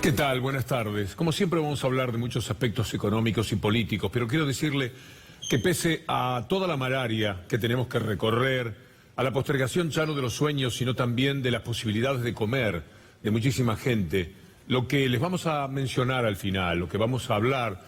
¿Qué tal? Buenas tardes. Como siempre vamos a hablar de muchos aspectos económicos y políticos, pero quiero decirle que pese a toda la malaria que tenemos que recorrer, a la postergación ya no de los sueños, sino también de las posibilidades de comer de muchísima gente, lo que les vamos a mencionar al final, lo que vamos a hablar,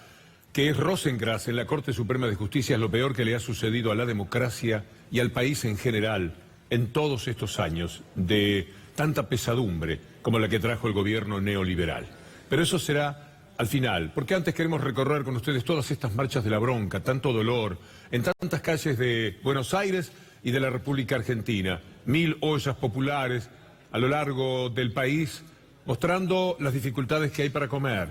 que es Rosenkrantz en la Corte Suprema de Justicia, es lo peor que le ha sucedido a la democracia y al país en general en todos estos años de tanta pesadumbre como la que trajo el gobierno neoliberal. Pero eso será al final, porque antes queremos recorrer con ustedes todas estas marchas de la bronca, tanto dolor, en tantas calles de Buenos Aires y de la República Argentina, 1000 ollas populares a lo largo del país, mostrando las dificultades que hay para comer.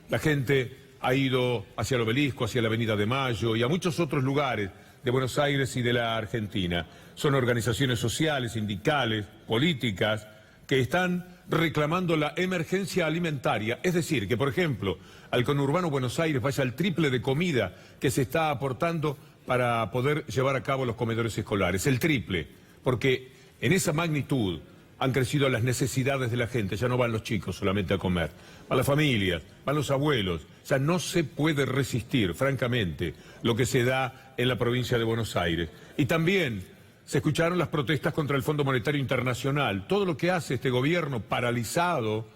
La gente ha ido hacia el Obelisco, hacia la Avenida de Mayo y a muchos otros lugares de Buenos Aires y de la Argentina. Son organizaciones sociales, sindicales, políticas, que están reclamando la emergencia alimentaria. Es decir, que por ejemplo, al conurbano Buenos Aires vaya el triple de comida que se está aportando para poder llevar a cabo los comedores escolares. El triple, porque en esa magnitud han crecido las necesidades de la gente. Ya no van los chicos solamente a comer, van las familias, van los abuelos. Ya no se puede resistir, francamente, lo que se da en la provincia de Buenos Aires. Y también se escucharon las protestas contra el Fondo Monetario Internacional. Todo lo que hace este gobierno paralizado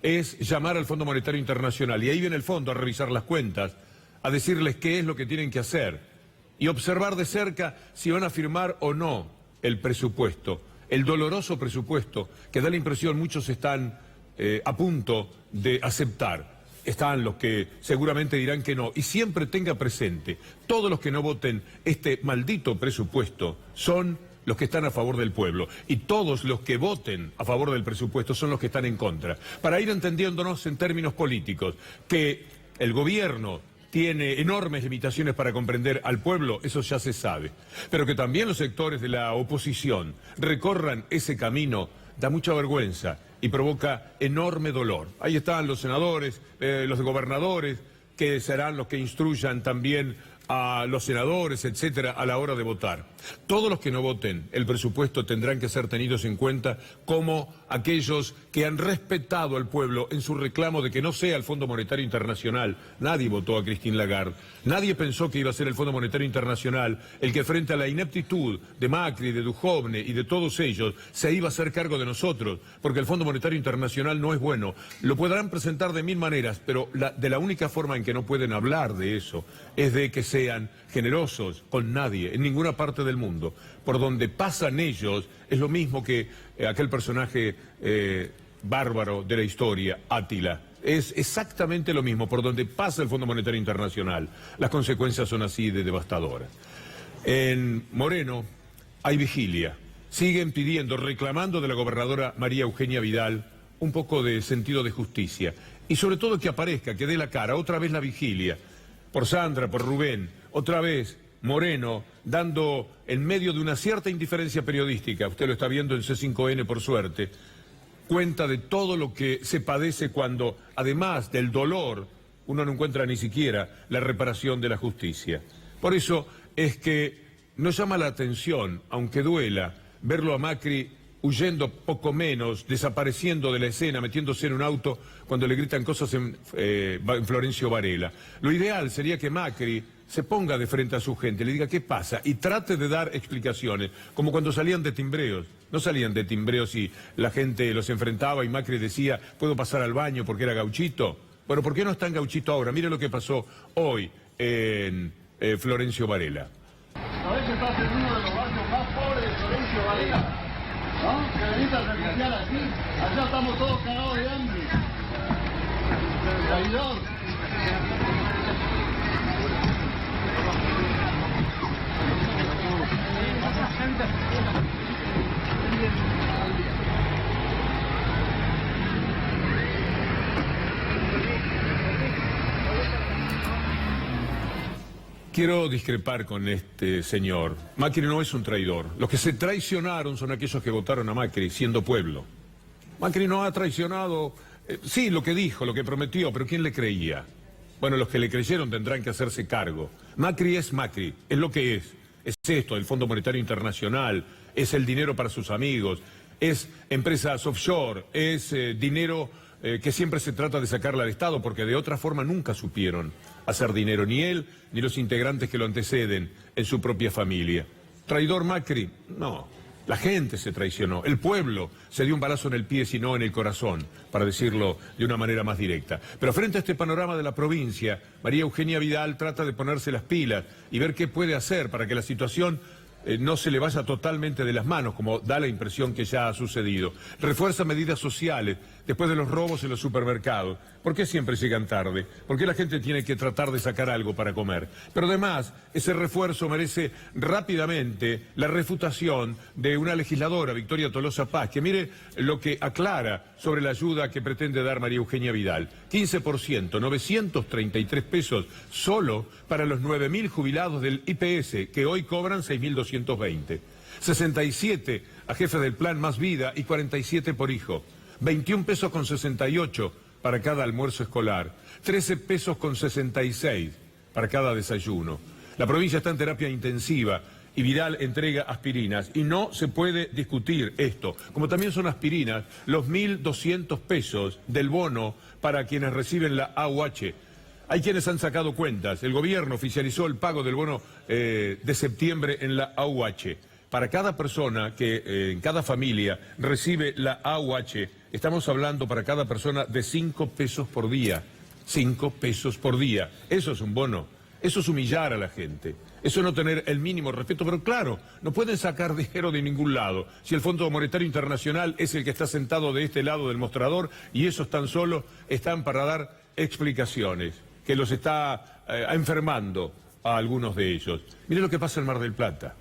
es llamar al Fondo Monetario Internacional. Y ahí viene el fondo a revisar las cuentas, a decirles qué es lo que tienen que hacer y observar de cerca si van a firmar o no el presupuesto. El doloroso presupuesto que da la impresión muchos están a punto de aceptar. Están los que seguramente dirán que no. Y siempre tenga presente, todos los que no voten este maldito presupuesto son los que están a favor del pueblo. Y todos los que voten a favor del presupuesto son los que están en contra. Para ir entendiéndonos en términos políticos, que el gobierno tiene enormes limitaciones para comprender al pueblo, eso ya se sabe. Pero que también los sectores de la oposición recorran ese camino da mucha vergüenza y provoca enorme dolor. Ahí están los senadores, los gobernadores, que serán los que instruyan también a los senadores, etcétera, a la hora de votar. Todos los que no voten el presupuesto tendrán que ser tenidos en cuenta como aquellos que han respetado al pueblo en su reclamo de que no sea el Fondo Monetario Internacional. Nadie votó a Christine Lagarde. Nadie pensó que iba a ser el Fondo Monetario Internacional el que frente a la ineptitud de Macri, de Duhovne y de todos ellos se iba a hacer cargo de nosotros, porque el Fondo Monetario Internacional no es bueno. Lo podrán presentar de mil maneras, pero de la única forma en que no pueden hablar de eso es de que sean generosos con nadie, en ninguna parte del mundo. Por donde pasan ellos es lo mismo que aquel personaje bárbaro de la historia, Átila. Es exactamente lo mismo, por donde pasa el Fondo Monetario Internacional. Las consecuencias son así de devastadoras. En Moreno hay vigilia. Siguen pidiendo, reclamando de la gobernadora María Eugenia Vidal un poco de sentido de justicia. Y sobre todo que aparezca, que dé la cara, otra vez la vigilia. Por Sandra, por Rubén, otra vez Moreno, dando en medio de una cierta indiferencia periodística, usted lo está viendo en C5N por suerte, cuenta de todo lo que se padece cuando, además del dolor, uno no encuentra ni siquiera la reparación de la justicia. Por eso es que nos llama la atención, aunque duela, verlo a Macri huyendo poco menos, desapareciendo de la escena, metiéndose en un auto cuando le gritan cosas en Florencio Varela. Lo ideal sería que Macri se ponga de frente a su gente, le diga qué pasa y trate de dar explicaciones, como cuando salían de timbreos. No salían de timbreos y la gente los enfrentaba y Macri decía, ¿puedo pasar al baño porque era gauchito? Bueno, ¿por qué no es tan gauchito ahora? Mire lo que pasó hoy en Florencio Varela. A veces estás en uno de los barrios más pobres de Florencio Varela, ¿no? Que venís a refugiar aquí, allá estamos todos cagados de hambre. Traidor. Quiero discrepar con este señor. Macri no es un traidor. Los que se traicionaron son aquellos que votaron a Macri siendo pueblo. Macri no ha traicionado, sí, lo que dijo, lo que prometió, pero ¿quién le creía? Bueno, los que le creyeron tendrán que hacerse cargo. Macri, es lo que es. Es esto, el Fondo Monetario Internacional, es el dinero para sus amigos, es empresas offshore, es dinero que siempre se trata de sacarla al Estado, porque de otra forma nunca supieron hacer dinero, ni él ni los integrantes que lo anteceden en su propia familia. ¿Traidor Macri? No. La gente se traicionó, el pueblo se dio un balazo en el pie, sino en el corazón, para decirlo de una manera más directa. Pero frente a este panorama de la provincia, María Eugenia Vidal trata de ponerse las pilas y ver qué puede hacer para que la situación no se le vaya totalmente de las manos, como da la impresión que ya ha sucedido. Refuerza medidas sociales después de los robos en los supermercados. ¿Por qué siempre llegan tarde? ¿Por qué la gente tiene que tratar de sacar algo para comer? Pero además, ese refuerzo merece rápidamente la refutación de una legisladora, Victoria Tolosa Paz, que mire lo que aclara sobre la ayuda que pretende dar María Eugenia Vidal. 15%, 933 pesos solo para los 9.000 jubilados del IPS, que hoy cobran 6.220. 67 a jefes del plan Más Vida y 47 por hijo. 21 pesos con 68 para cada almuerzo escolar. 13 pesos con 66 para cada desayuno. La provincia está en terapia intensiva y Vidal entrega aspirinas. Y no se puede discutir esto. Como también son aspirinas los 1.200 pesos del bono para quienes reciben la AUH. Hay quienes han sacado cuentas. El gobierno oficializó el pago del bono de septiembre en la AUH. Para cada persona que en cada familia recibe la AUH, estamos hablando para cada persona de 5 pesos por día. 5 pesos por día. Eso es un bono. Eso es humillar a la gente. Eso es no tener el mínimo respeto. Pero claro, no pueden sacar dinero de ningún lado. Si el Fondo Monetario Internacional es el que está sentado de este lado del mostrador y esos tan solo están para dar explicaciones, que los está enfermando a algunos de ellos. Mire lo que pasa en Mar del Plata.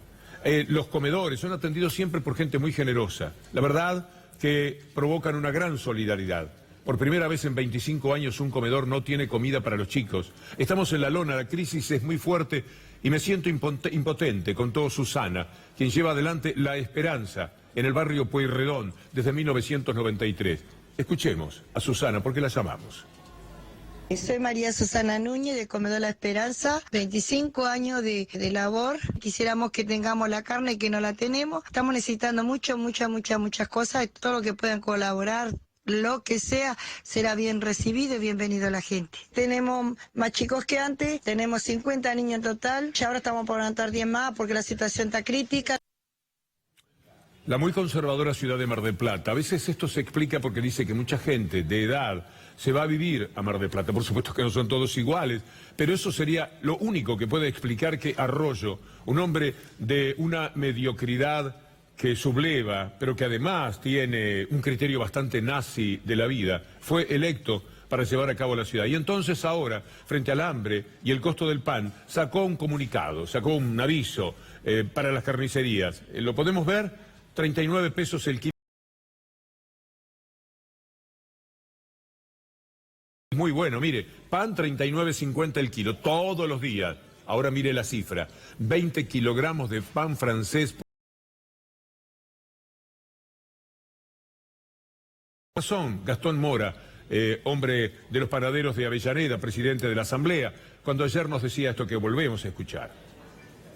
Los comedores son atendidos siempre por gente muy generosa. La verdad que provocan una gran solidaridad. Por primera vez en 25 años un comedor no tiene comida para los chicos. Estamos en la lona, la crisis es muy fuerte y me siento impotente con todo Susana, quien lleva adelante La Esperanza en el barrio Pueyrredón desde 1993. Escuchemos a Susana, porque la llamamos. Soy María Susana Núñez, de Comedor La Esperanza, 25 años de labor. Quisiéramos que tengamos la carne y que no la tenemos. Estamos necesitando muchas cosas. Todo lo que puedan colaborar, lo que sea, será bien recibido y bienvenido a la gente. Tenemos más chicos que antes, tenemos 50 niños en total. Ya ahora estamos por levantar 10 más porque la situación está crítica. La muy conservadora ciudad de Mar del Plata. A veces esto se explica porque dice que mucha gente de edad se va a vivir a Mar del Plata. Por supuesto que no son todos iguales, pero eso sería lo único que puede explicar que Arroyo, un hombre de una mediocridad que subleva, pero que además tiene un criterio bastante nazi de la vida, fue electo para llevar a cabo la ciudad. Y entonces ahora, frente al hambre y el costo del pan, sacó un comunicado, sacó un aviso para las carnicerías. ¿Lo podemos ver? 39 pesos el kilo. Muy bueno, mire, pan 39.50 el kilo, todos los días. Ahora mire la cifra, 20 kilogramos de pan francés. Gastón Mora, hombre de los panaderos de Avellaneda, presidente de la Asamblea, cuando ayer nos decía esto que volvemos a escuchar.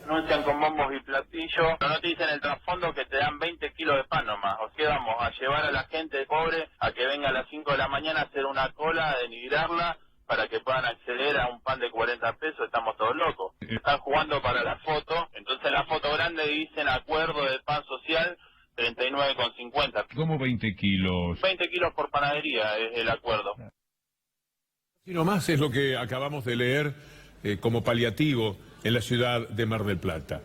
Anuncian con bombos y platillos, pero no te dicen el trasfondo que te dan 20 kilos de pan nomás. O sea, vamos a llevar a la gente pobre a que venga a las 5 de la mañana a hacer una cola, a denigrarla, para que puedan acceder a un pan de 40 pesos, estamos todos locos. Están jugando para la foto, entonces la foto grande dicen acuerdo de pan social, 39,50. ¿Cómo 20 kilos? 20 kilos por panadería es el acuerdo. Y nomás es lo que acabamos de leer como paliativo en la ciudad de Mar del Plata.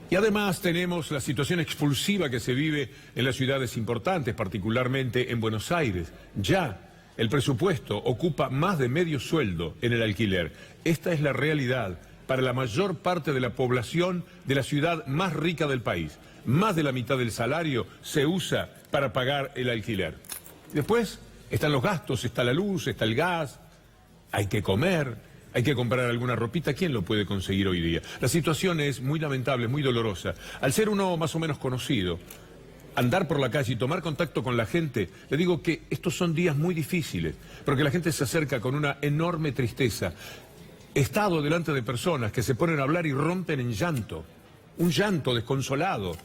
Y además tenemos la situación expulsiva que se vive en las ciudades importantes, particularmente en Buenos Aires. Ya el presupuesto ocupa más de medio sueldo en el alquiler. Esta es la realidad para la mayor parte de la población de la ciudad más rica del país. Más de la mitad del salario se usa para pagar el alquiler. Después están los gastos, está la luz, está el gas, hay que comer, hay que comprar alguna ropita. ¿Quién lo puede conseguir hoy día? La situación es muy lamentable, muy dolorosa. Al ser uno más o menos conocido, andar por la calle y tomar contacto con la gente, le digo que estos son días muy difíciles, porque la gente se acerca con una enorme tristeza. He estado delante de personas que se ponen a hablar y rompen en llanto, un llanto desconsolado,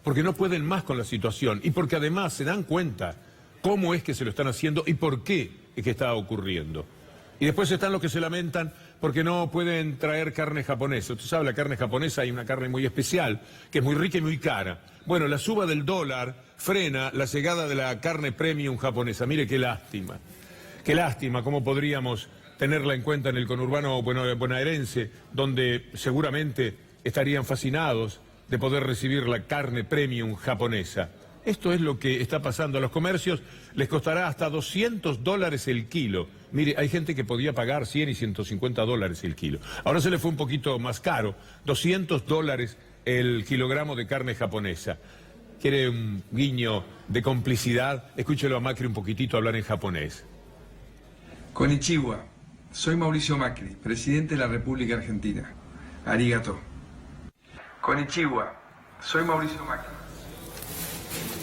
porque no pueden más con la situación y porque además se dan cuenta cómo es que se lo están haciendo y por qué es que está ocurriendo. Y después están los que se lamentan porque no pueden traer carne japonesa. Usted sabe, la carne japonesa hay una carne muy especial, que es muy rica y muy cara. Bueno, la suba del dólar frena la llegada de la carne premium japonesa. Mire qué lástima. Qué lástima, cómo podríamos tenerla en cuenta en el conurbano bonaerense, donde seguramente estarían fascinados de poder recibir la carne premium japonesa. Esto es lo que está pasando. A los comercios les costará hasta $200 el kilo. Mire, hay gente que podía pagar $100 y $150 el kilo. Ahora se le fue un poquito más caro, $200 el kilogramo de carne japonesa. ¿Quiere un guiño de complicidad? Escúchelo a Macri un poquitito hablar en japonés. Konnichiwa, soy Mauricio Macri, presidente de la República Argentina. Arigato. Konnichiwa, soy Mauricio Macri.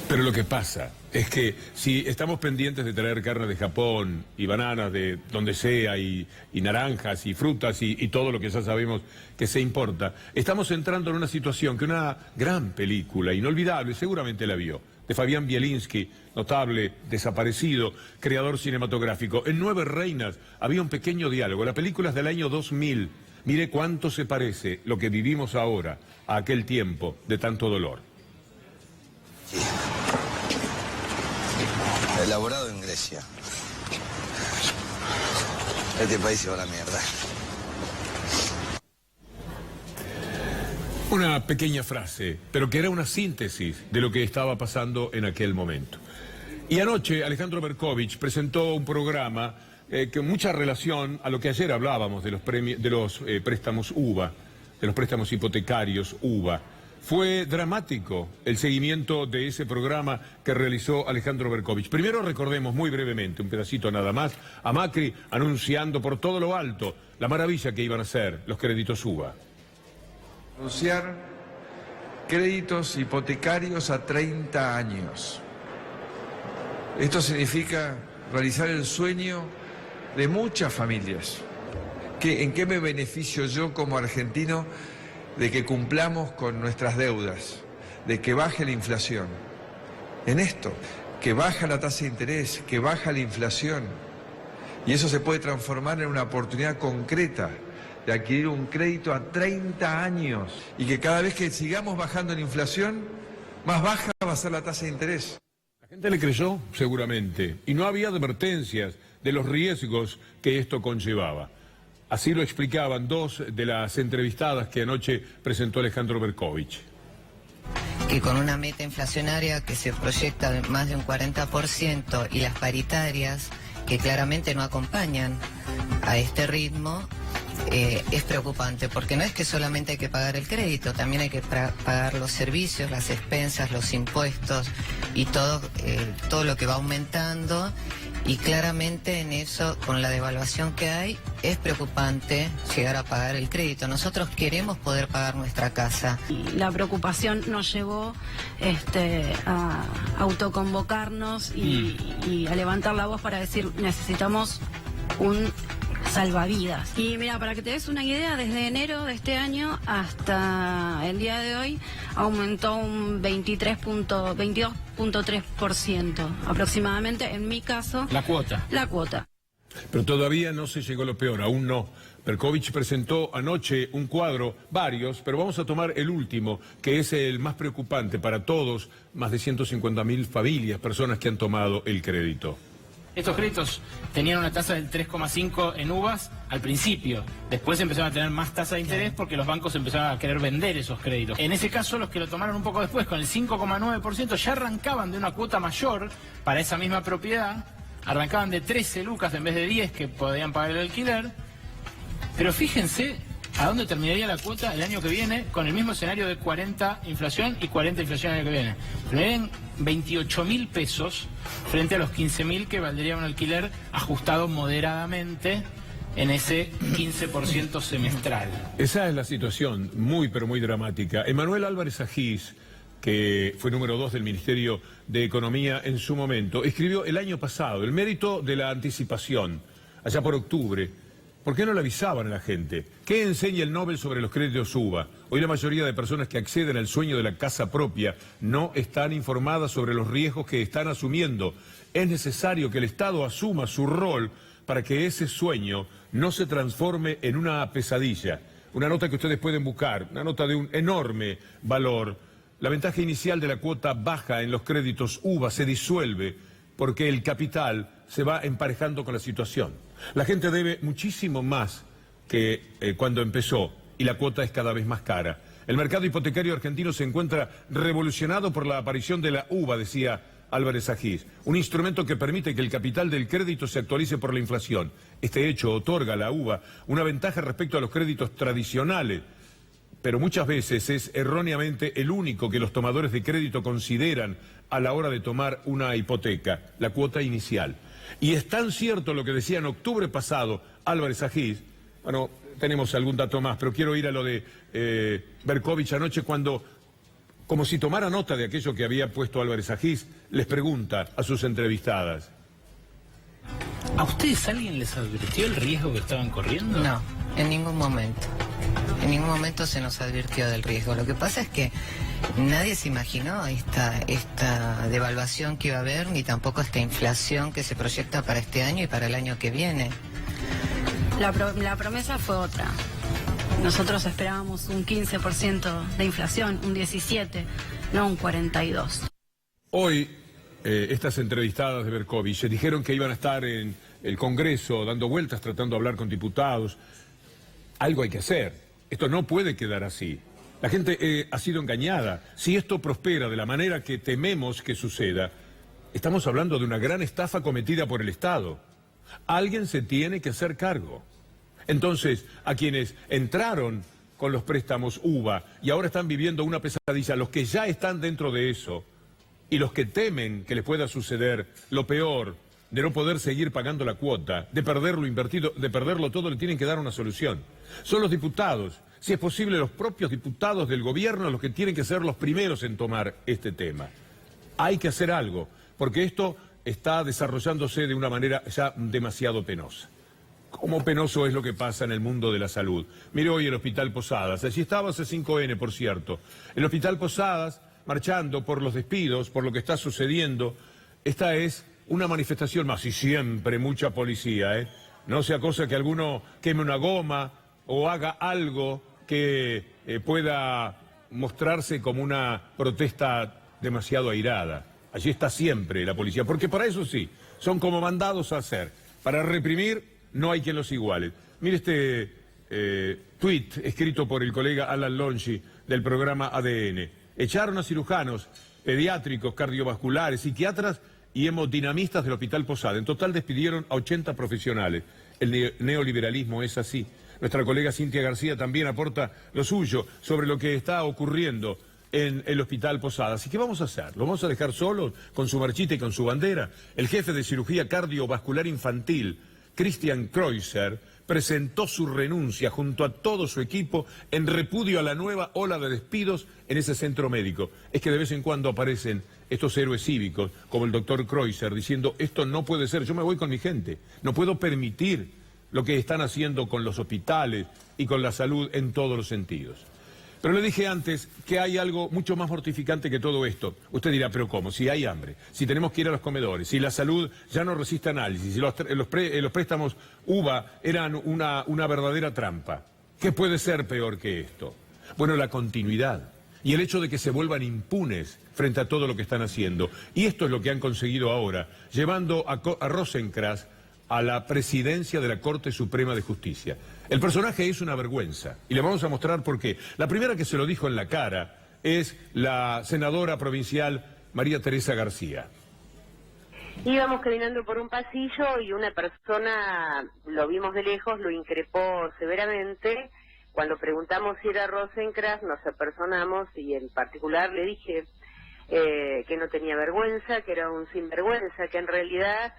Pero lo que pasa es que si estamos pendientes de traer carne de Japón y bananas de donde sea y naranjas y frutas y todo lo que ya sabemos que se importa, estamos entrando en una situación que una gran película, inolvidable, seguramente la vio, de Fabián Bielinski, notable, desaparecido, creador cinematográfico. En Nueve Reinas había un pequeño diálogo. La película es del año 2000. Mire cuánto se parece lo que vivimos ahora a aquel tiempo de tanto dolor. Elaborado en Grecia. Este país se va a la mierda. Una pequeña frase, pero que era una síntesis de lo que estaba pasando en aquel momento. Y anoche Alejandro Berkovich presentó un programa con mucha relación a lo que ayer hablábamos de los préstamos UVA, de los préstamos hipotecarios UVA. Fue dramático el seguimiento de ese programa que realizó Alejandro Berkovich. Primero recordemos muy brevemente, un pedacito nada más, a Macri anunciando por todo lo alto la maravilla que iban a ser los créditos UVA. Anunciar créditos hipotecarios a 30 años. Esto significa realizar el sueño de muchas familias. ¿En qué me beneficio yo como argentino de que cumplamos con nuestras deudas, de que baje la inflación? En esto, que baja la tasa de interés, que baja la inflación. Y eso se puede transformar en una oportunidad concreta de adquirir un crédito a 30 años y que cada vez que sigamos bajando la inflación, más baja va a ser la tasa de interés. La gente le creyó, seguramente, y no había advertencias de los riesgos que esto conllevaba. Así lo explicaban dos de las entrevistadas que anoche presentó Alejandro Berkovich. Que con una meta inflacionaria que se proyecta de más de un 40% y las paritarias que claramente no acompañan a este ritmo, es preocupante, porque no es que solamente hay que pagar el crédito, también hay que pagar los servicios, las expensas, los impuestos y todo lo que va aumentando. Y claramente en eso, con la devaluación que hay, es preocupante llegar a pagar el crédito. Nosotros queremos poder pagar nuestra casa. La preocupación nos llevó a autoconvocarnos y a levantar la voz para decir, necesitamos un salvavidas. Y mira, para que te des una idea, desde enero de este año hasta el día de hoy aumentó un 22.3% aproximadamente, en mi caso. La cuota. La cuota. Pero todavía no se llegó a lo peor, aún no. Berkovich presentó anoche un cuadro, varios, pero vamos a tomar el último, que es el más preocupante para todos, más de 150.000 familias, personas que han tomado el crédito. Estos créditos tenían una tasa del 3,5 en uvas al principio. Después empezaron a tener más tasa de interés porque los bancos empezaron a querer vender esos créditos. En ese caso, los que lo tomaron un poco después, con el 5,9%, ya arrancaban de una cuota mayor para esa misma propiedad. Arrancaban de 13 lucas en vez de 10 que podían pagar el alquiler. Pero fíjense a dónde terminaría la cuota el año que viene con el mismo escenario de 40 inflación y 40 inflación el año que viene. Terminarían 28.000 pesos frente a los 15.000 que valdría un alquiler ajustado moderadamente en ese 15% semestral. Esa es la situación, muy pero muy dramática. Emanuel Álvarez Agís, que fue número 2 del Ministerio de Economía en su momento, escribió el año pasado, El mérito de la anticipación, allá por octubre, ¿Por qué no le avisaban a la gente? ¿Qué enseña el Nobel sobre los créditos UVA? Hoy la mayoría de personas que acceden al sueño de la casa propia no están informadas sobre los riesgos que están asumiendo. Es necesario que el Estado asuma su rol para que ese sueño no se transforme en una pesadilla. Una nota que ustedes pueden buscar, una nota de un enorme valor. La ventaja inicial de la cuota baja en los créditos UVA se disuelve porque el capital se va emparejando con la situación. La gente debe muchísimo más que cuando empezó y la cuota es cada vez más cara. El mercado hipotecario argentino se encuentra revolucionado por la aparición de la UVA, decía Álvarez Agis, un instrumento que permite que el capital del crédito se actualice por la inflación. Este hecho otorga a la UVA una ventaja respecto a los créditos tradicionales, pero muchas veces es erróneamente el único que los tomadores de crédito consideran a la hora de tomar una hipoteca, la cuota inicial. Y es tan cierto lo que decía en octubre pasado Álvarez Agis, bueno, tenemos algún dato más, pero quiero ir a lo de Berkovich anoche cuando, como si tomara nota de aquello que había puesto Álvarez Agis, les pregunta a sus entrevistadas. ¿A ustedes alguien les advirtió el riesgo que estaban corriendo? No, en ningún momento. En ningún momento se nos advirtió del riesgo. Lo que pasa es que nadie se imaginó esta devaluación que iba a haber, ni tampoco esta inflación que se proyecta para este año y para el año que viene. La promesa fue otra. Nosotros esperábamos un 15% de inflación, un 17%, no un 42%. Hoy, estas entrevistadas de Berkovich dijeron que iban a estar en el Congreso dando vueltas, tratando de hablar con diputados. Algo hay que hacer. Esto no puede quedar así. La gente ha sido engañada. Si esto prospera de la manera que tememos que suceda, estamos hablando de una gran estafa cometida por el Estado. Alguien se tiene que hacer cargo. Entonces, a quienes entraron con los préstamos UVA y ahora están viviendo una pesadilla, los que ya están dentro de eso y los que temen que les pueda suceder lo peor, de no poder seguir pagando la cuota, de perder lo invertido, de perderlo todo, le tienen que dar una solución. Son los diputados, si es posible los propios diputados del gobierno, los que tienen que ser los primeros en tomar este tema. Hay que hacer algo, porque esto está desarrollándose de una manera ya demasiado penosa. ¿Cómo penoso es lo que pasa en el mundo de la salud? Mire hoy el Hospital Posadas, allí estaba C5N, por cierto. El Hospital Posadas, marchando por los despidos, por lo que está sucediendo, esta es una manifestación más, y siempre mucha policía, ¿eh? No sea cosa que alguno queme una goma o haga algo que pueda mostrarse como una protesta demasiado airada. Allí está siempre la policía, porque para eso sí, son como mandados a hacer. Para reprimir no hay quien los iguale. Mire este tuit escrito por el colega Alan Lonchi del programa ADN. Echaron a cirujanos, pediátricos, cardiovasculares, psiquiatras y hemodinamistas del Hospital Posada. En total despidieron a 80 profesionales. El neoliberalismo es así. Nuestra colega Cintia García también aporta lo suyo sobre lo que está ocurriendo en el Hospital Posadas. ¿Y qué vamos a hacer? ¿Lo vamos a dejar solos con su marchita y con su bandera? El jefe de cirugía cardiovascular infantil, Christian Kreuzer, presentó su renuncia junto a todo su equipo en repudio a la nueva ola de despidos en ese centro médico. Es que de vez en cuando aparecen estos héroes cívicos, como el doctor Kreuzer, diciendo esto no puede ser, yo me voy con mi gente, no puedo permitir lo que están haciendo con los hospitales y con la salud en todos los sentidos. Pero le dije antes que hay algo mucho más mortificante que todo esto. Usted dirá, ¿pero cómo? Si hay hambre, si tenemos que ir a los comedores, si la salud ya no resiste análisis, si los préstamos UVA eran una verdadera trampa. ¿Qué puede ser peor que esto? Bueno, la continuidad y el hecho de que se vuelvan impunes frente a todo lo que están haciendo. Y esto es lo que han conseguido ahora, llevando a Rosenkrantz a la presidencia de la Corte Suprema de Justicia. El personaje es una vergüenza, y le vamos a mostrar por qué. La primera que se lo dijo en la cara es la senadora provincial María Teresa García. Íbamos caminando por un pasillo y una persona, lo vimos de lejos, lo increpó severamente. Cuando preguntamos si era Rosenkrantz, nos apersonamos y en particular le dije que no tenía vergüenza, que era un sinvergüenza, que en realidad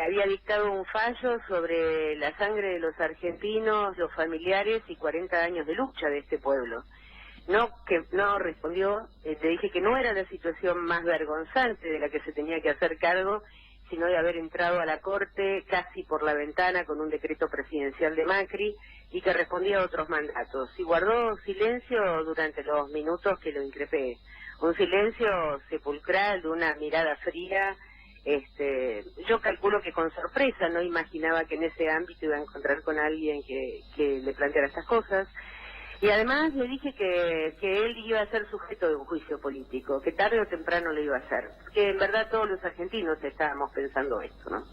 había dictado un fallo sobre la sangre de los argentinos, los familiares y 40 años de lucha de este pueblo. No respondió, te dije que no era la situación más vergonzante de la que se tenía que hacer cargo sino de haber entrado a la Corte casi por la ventana con un decreto presidencial de Macri y que respondía a otros mandatos. Y guardó silencio durante los minutos que lo increpé. Un silencio sepulcral, de una mirada fría. Yo calculo que con sorpresa, no imaginaba que en ese ámbito iba a encontrar con alguien que le planteara estas cosas. Y además le dije que él iba a ser sujeto de un juicio político, que tarde o temprano lo iba a hacer. Que en verdad todos los argentinos estábamos pensando esto, ¿no?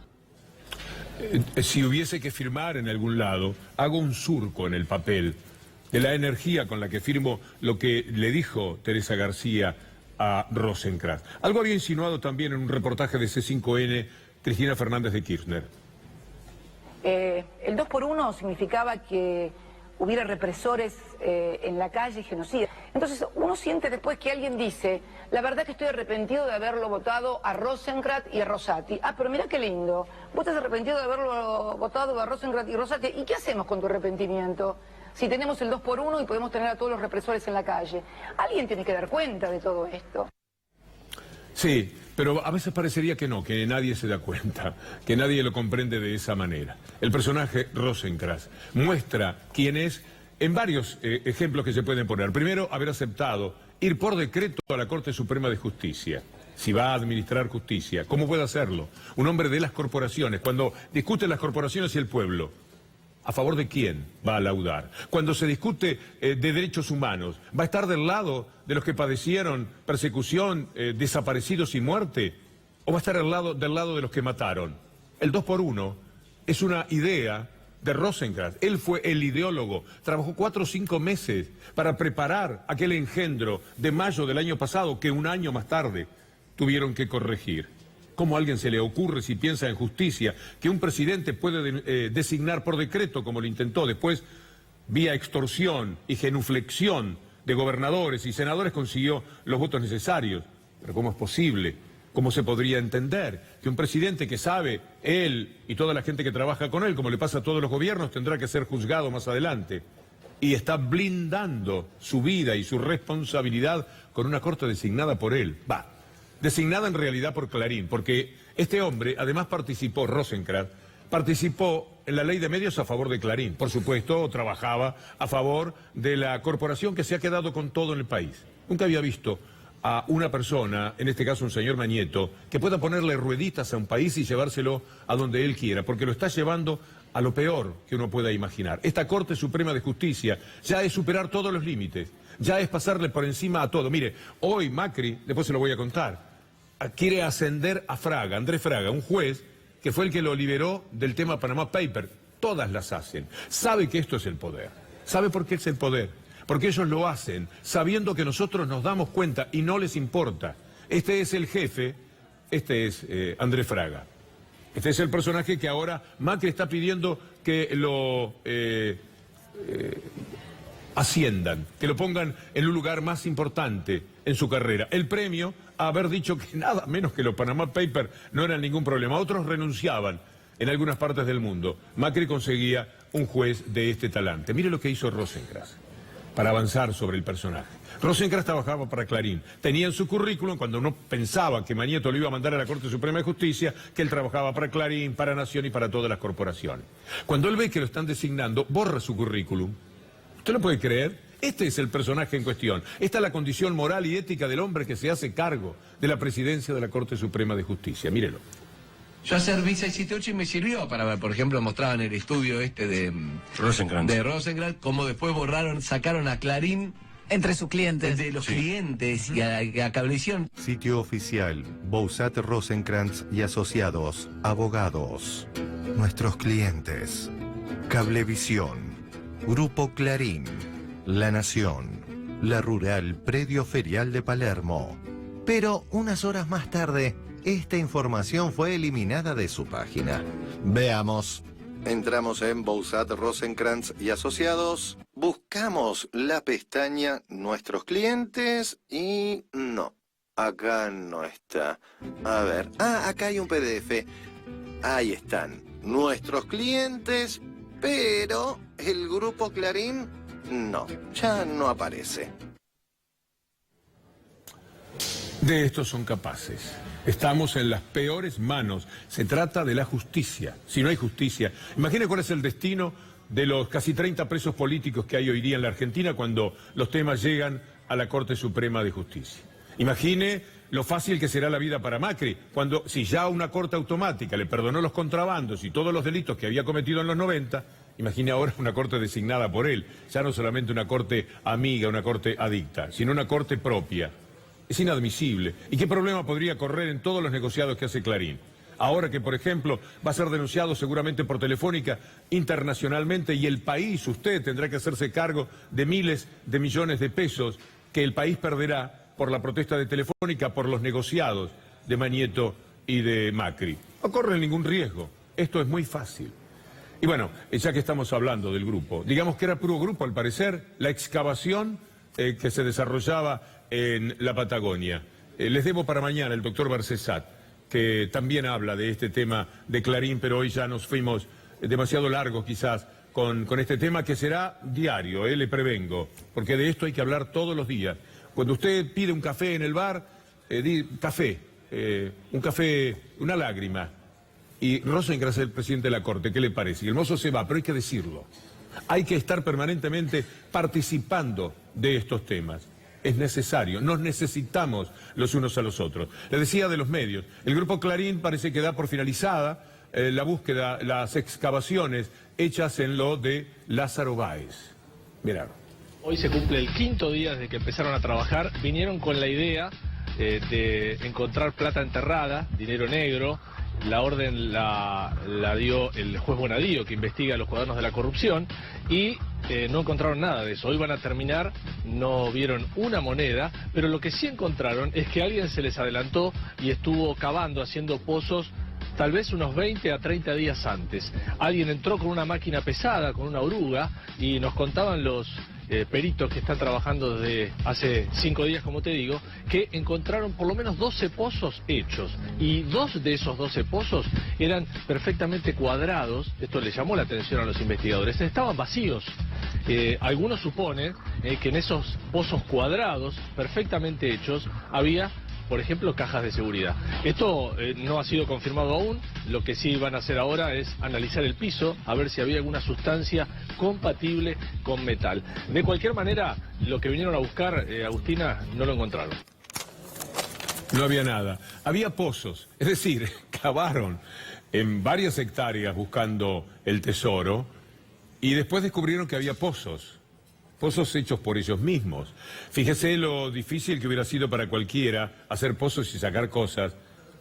Si hubiese que firmar en algún lado, hago un surco en el papel de la energía con la que firmo lo que le dijo Teresa García a Rosenkrantz. Algo había insinuado también en un reportaje de C5N Cristina Fernández de Kirchner. El 2x1 significaba que hubiera represores en la calle, genocida. Entonces uno siente después que alguien dice, la verdad que estoy arrepentido de haberlo votado a Rosenkrantz y a Rosati. Ah, pero mira qué lindo, vos estás arrepentido de haberlo votado a Rosenkrantz y Rosati. ¿Y qué hacemos con tu arrepentimiento? Si tenemos el 2x1 y podemos tener a todos los represores en la calle. Alguien tiene que dar cuenta de todo esto. Sí, pero a veces parecería que no, que nadie se da cuenta, que nadie lo comprende de esa manera. El personaje Rosenkrantz muestra quién es en varios ejemplos que se pueden poner. Primero, haber aceptado ir por decreto a la Corte Suprema de Justicia. Si va a administrar justicia, ¿cómo puede hacerlo? Un hombre de las corporaciones, cuando discuten las corporaciones y el pueblo, ¿a favor de quién va a laudar? Cuando se discute de derechos humanos, ¿va a estar del lado de los que padecieron persecución, desaparecidos y muerte? ¿O va a estar del lado de los que mataron? El 2x1 es una idea de Rosenkrantz. Él fue el ideólogo. Trabajó 4 o 5 meses para preparar aquel engendro de mayo del año pasado que un año más tarde tuvieron que corregir. ¿Cómo a alguien se le ocurre, si piensa en justicia, que un presidente puede designar por decreto, como lo intentó después, vía extorsión y genuflexión de gobernadores y senadores, consiguió los votos necesarios? Pero ¿cómo es posible? ¿Cómo se podría entender que un presidente que sabe, él y toda la gente que trabaja con él, como le pasa a todos los gobiernos, tendrá que ser juzgado más adelante, y está blindando su vida y su responsabilidad con una corte designada por él? Designada en realidad por Clarín, porque este hombre además participó, Rosenkrantz, participó en la ley de medios a favor de Clarín. Por supuesto, trabajaba a favor de la corporación que se ha quedado con todo en el país. Nunca había visto a una persona, en este caso un señor Mañeto, que pueda ponerle rueditas a un país y llevárselo a donde él quiera, porque lo está llevando a lo peor que uno pueda imaginar. Esta Corte Suprema de Justicia ya es superar todos los límites, ya es pasarle por encima a todo. Mire, hoy Macri, después se lo voy a contar, quiere ascender a Fraga, Andrés Fraga, un juez que fue el que lo liberó del tema Panama Paper. Todas las hacen. Sabe que esto es el poder. ¿Sabe por qué es el poder? Porque ellos lo hacen sabiendo que nosotros nos damos cuenta y no les importa. Este es el jefe, este es Andrés Fraga. Este es el personaje que ahora Macri está pidiendo que lo asciendan, que lo pongan en un lugar más importante en su carrera. El premio a haber dicho que nada menos que los Panama Papers no eran ningún problema. Otros renunciaban en algunas partes del mundo. Macri conseguía un juez de este talante. Mire lo que hizo Rosenkrantz para avanzar sobre el personaje. Rosenkrantz trabajaba para Clarín. Tenía en su currículum, cuando uno pensaba que Mañeto lo iba a mandar a la Corte Suprema de Justicia, que él trabajaba para Clarín, para Nación y para todas las corporaciones. Cuando él ve que lo están designando, borra su currículum. ¿Usted lo puede creer? Este es el personaje en cuestión. Esta es la condición moral y ética del hombre que se hace cargo de la presidencia de la Corte Suprema de Justicia. Mírelo. Yo hacer mi 678 y me sirvió para ver, por ejemplo, mostraban el estudio de Rosenkrantz, cómo después sacaron a Clarín entre sus clientes. De los clientes y a Cablevisión. Sitio oficial, Bouzat Rosenkrantz y Asociados, abogados. Nuestros clientes, Cablevisión, Grupo Clarín, La Nación, La Rural Predio Ferial de Palermo. Pero unas horas más tarde, esta información fue eliminada de su página. Veamos. Entramos en Bouzat Rosenkrantz y Asociados, buscamos la pestaña Nuestros Clientes y no, acá no está. A ver, acá hay un PDF. Ahí están, Nuestros Clientes, pero el Grupo Clarín no, ya no aparece. De esto son capaces. Estamos en las peores manos. Se trata de la justicia. Si no hay justicia, imagine cuál es el destino de los casi 30 presos políticos que hay hoy día en la Argentina cuando los temas llegan a la Corte Suprema de Justicia. Imagine lo fácil que será la vida para Macri cuando, si ya una corte automática le perdonó los contrabandos y todos los delitos que había cometido en los 90, imagine ahora una corte designada por él, ya no solamente una corte amiga, una corte adicta, sino una corte propia. Es inadmisible. ¿Y qué problema podría correr en todos los negociados que hace Clarín? Ahora que, por ejemplo, va a ser denunciado seguramente por Telefónica internacionalmente y el país, usted tendrá que hacerse cargo de miles de millones de pesos que el país perderá por la protesta de Telefónica, por los negociados de Mañeto y de Macri. No corren ningún riesgo. Esto es muy fácil. Y bueno, ya que estamos hablando del grupo, digamos que era puro grupo al parecer, la excavación que se desarrollaba en la Patagonia. Les debo para mañana el doctor Barcesat, que también habla de este tema de Clarín, pero hoy ya nos fuimos demasiado largos quizás con este tema que será diario, le prevengo, porque de esto hay que hablar todos los días. Cuando usted pide un café en el bar, un café, una lágrima, y Rosencrantz es el presidente de la Corte, ¿qué le parece? Y el mozo se va, pero hay que decirlo. Hay que estar permanentemente participando de estos temas. Es necesario, nos necesitamos los unos a los otros. Le decía de los medios, el Grupo Clarín parece que da por finalizada la búsqueda, las excavaciones hechas en lo de Lázaro Báez. Mirá. Hoy se cumple el 5º día desde que empezaron a trabajar. Vinieron con la idea de encontrar plata enterrada, dinero negro. La orden la dio el juez Bonadío, que investiga los cuadernos de la corrupción, y no encontraron nada de eso. Hoy van a terminar, no vieron una moneda, pero lo que sí encontraron es que alguien se les adelantó y estuvo cavando, haciendo pozos, tal vez unos 20 a 30 días antes. Alguien entró con una máquina pesada, con una oruga, y nos contaban los peritos que están trabajando desde hace 5 días, como te digo, que encontraron por lo menos 12 pozos hechos. Y 2 de esos 12 pozos eran perfectamente cuadrados. Esto le llamó la atención a los investigadores. Estaban vacíos. Algunos suponen que en esos pozos cuadrados, perfectamente hechos, había, por ejemplo, cajas de seguridad. Esto no ha sido confirmado aún. Lo que sí van a hacer ahora es analizar el piso, a ver si había alguna sustancia compatible con metal. De cualquier manera, lo que vinieron a buscar, Agustina, no lo encontraron. No había nada. Había pozos, es decir, cavaron en varias hectáreas buscando el tesoro y después descubrieron que había pozos. Pozos hechos por ellos mismos. Fíjese lo difícil que hubiera sido para cualquiera hacer pozos y sacar cosas,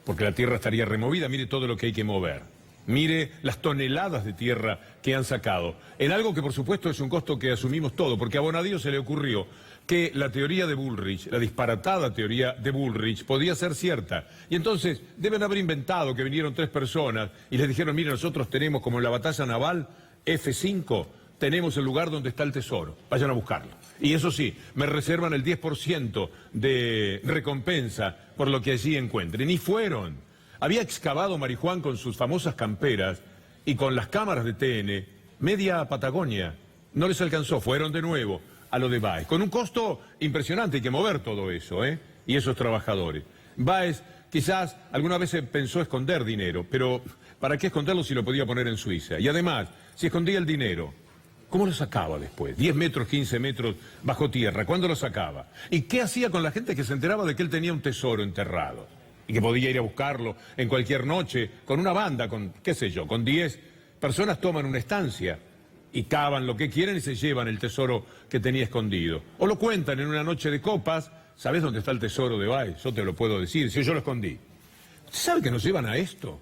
porque la tierra estaría removida. Mire todo lo que hay que mover. Mire las toneladas de tierra que han sacado. En algo que por supuesto es un costo que asumimos todo, porque a Bonadío se le ocurrió que la teoría de Bullrich, la disparatada teoría de Bullrich, podía ser cierta. Y entonces deben haber inventado que vinieron 3 personas y les dijeron, mire, nosotros tenemos como en la batalla naval F5, tenemos el lugar donde está el tesoro, vayan a buscarlo. Y eso sí, me reservan el 10% de recompensa por lo que allí encuentren. Y fueron. Había excavado Marijuán con sus famosas camperas y con las cámaras de TN, media Patagonia. No les alcanzó, fueron de nuevo a lo de Báez. Con un costo impresionante, hay que mover todo eso, y esos trabajadores. Báez quizás alguna vez pensó esconder dinero, pero ¿para qué esconderlo si lo podía poner en Suiza? Y además, si escondía el dinero, ¿cómo lo sacaba después? 10 metros, 15 metros bajo tierra. ¿Cuándo lo sacaba? ¿Y qué hacía con la gente que se enteraba de que él tenía un tesoro enterrado? Y que podía ir a buscarlo en cualquier noche, con una banda, con, qué sé yo, con 10 personas toman una estancia y cavan lo que quieren y se llevan el tesoro que tenía escondido. O lo cuentan en una noche de copas. ¿Sabes dónde está el tesoro de Báez? Yo te lo puedo decir, si yo lo escondí. ¿Usted sabe que nos llevan a esto?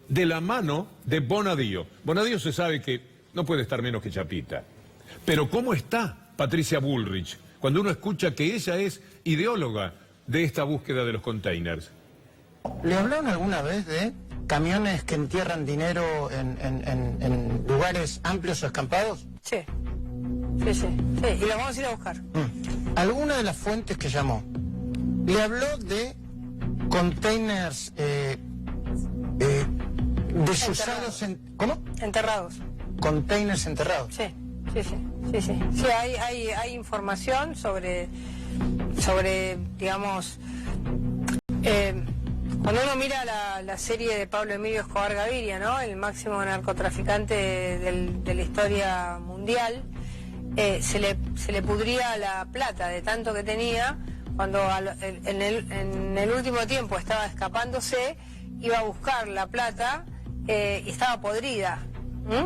De la mano de Bonadío. Bonadío se sabe que no puede estar menos que Chapita. Pero ¿cómo está Patricia Bullrich cuando uno escucha que ella es ideóloga de esta búsqueda de los containers? ¿Le hablaron alguna vez de camiones que entierran dinero en lugares amplios o escampados? Sí. Sí, y lo vamos a ir a buscar. ¿Alguna de las fuentes que llamó le habló de containers desusados? ¿Cómo? Enterrados. Containers enterrados. Sí. Sí, hay información sobre, digamos, Cuando uno mira la serie de Pablo Emilio Escobar Gaviria, ¿no? El máximo narcotraficante de la historia mundial, se le pudría la plata de tanto que tenía. Cuando en el último tiempo estaba escapándose, iba a buscar la plata y estaba podrida,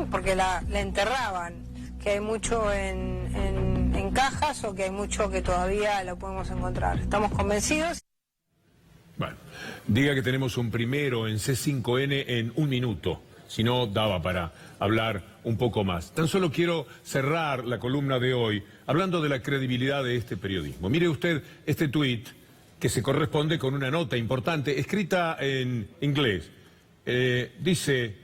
porque la enterraban, que hay mucho en cajas o que hay mucho que todavía lo podemos encontrar. Estamos convencidos. Bueno, diga que tenemos un primero en C5N en un minuto, si no daba para hablar un poco más. Tan solo quiero cerrar la columna de hoy hablando de la credibilidad de este periodismo. Mire usted este tuit que se corresponde con una nota importante escrita en inglés. Dice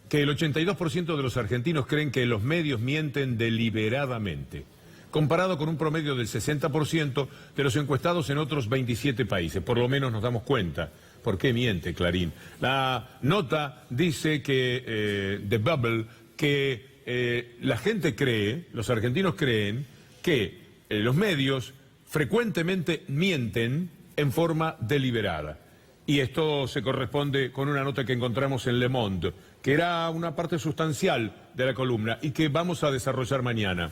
que el 82% de los argentinos creen que los medios mienten deliberadamente, comparado con un promedio del 60% de los encuestados en otros 27 países. Por lo menos nos damos cuenta por qué miente Clarín. La nota dice que, The Bubble, que la gente cree, los argentinos creen, que los medios frecuentemente mienten en forma deliberada. Y esto se corresponde con una nota que encontramos en Le Monde, que era una parte sustancial de la columna y que vamos a desarrollar mañana.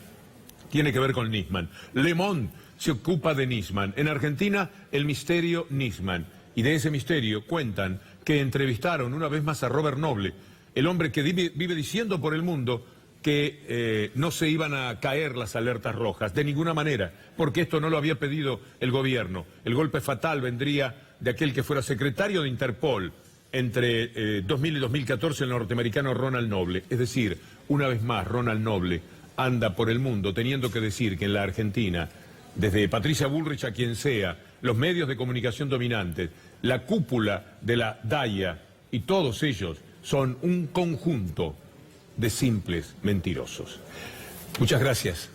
Tiene que ver con Nisman. Le Monde se ocupa de Nisman. En Argentina, el misterio Nisman. Y de ese misterio cuentan que entrevistaron una vez más a Robert Noble, el hombre que vive diciendo por el mundo que no se iban a caer las alertas rojas, de ninguna manera, porque esto no lo había pedido el gobierno. El golpe fatal vendría de aquel que fuera secretario de Interpol entre 2000 y 2014, el norteamericano Ronald Noble. Es decir, una vez más, Ronald Noble anda por el mundo teniendo que decir que en la Argentina, desde Patricia Bullrich a quien sea, los medios de comunicación dominantes, la cúpula de la DAIA y todos ellos son un conjunto de simples mentirosos. Muchas gracias.